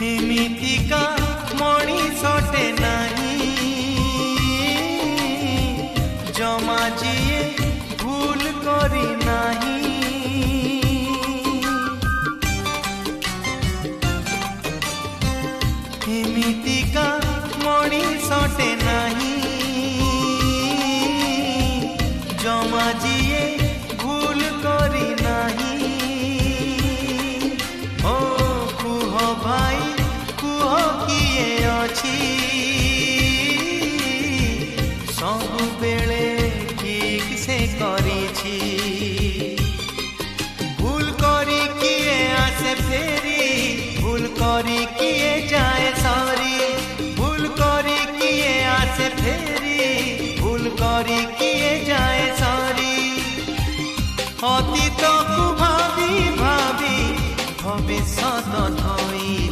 एमितिका मणिषटे नाही जमा जिए भूल करी नाही। एमितिका मणिषटे नाही जमा जिए भूल करी नाही। ओ कुह भाई कुह किए अछि सबु बेले ठीक से करिछि। भूल करी किए आसे फेरी भूल करी किए जाए सरी। भूल करी किए आसे फेरी भूल करी किए जाए सरी। अतीत को भावी भावी भविष्यत धोई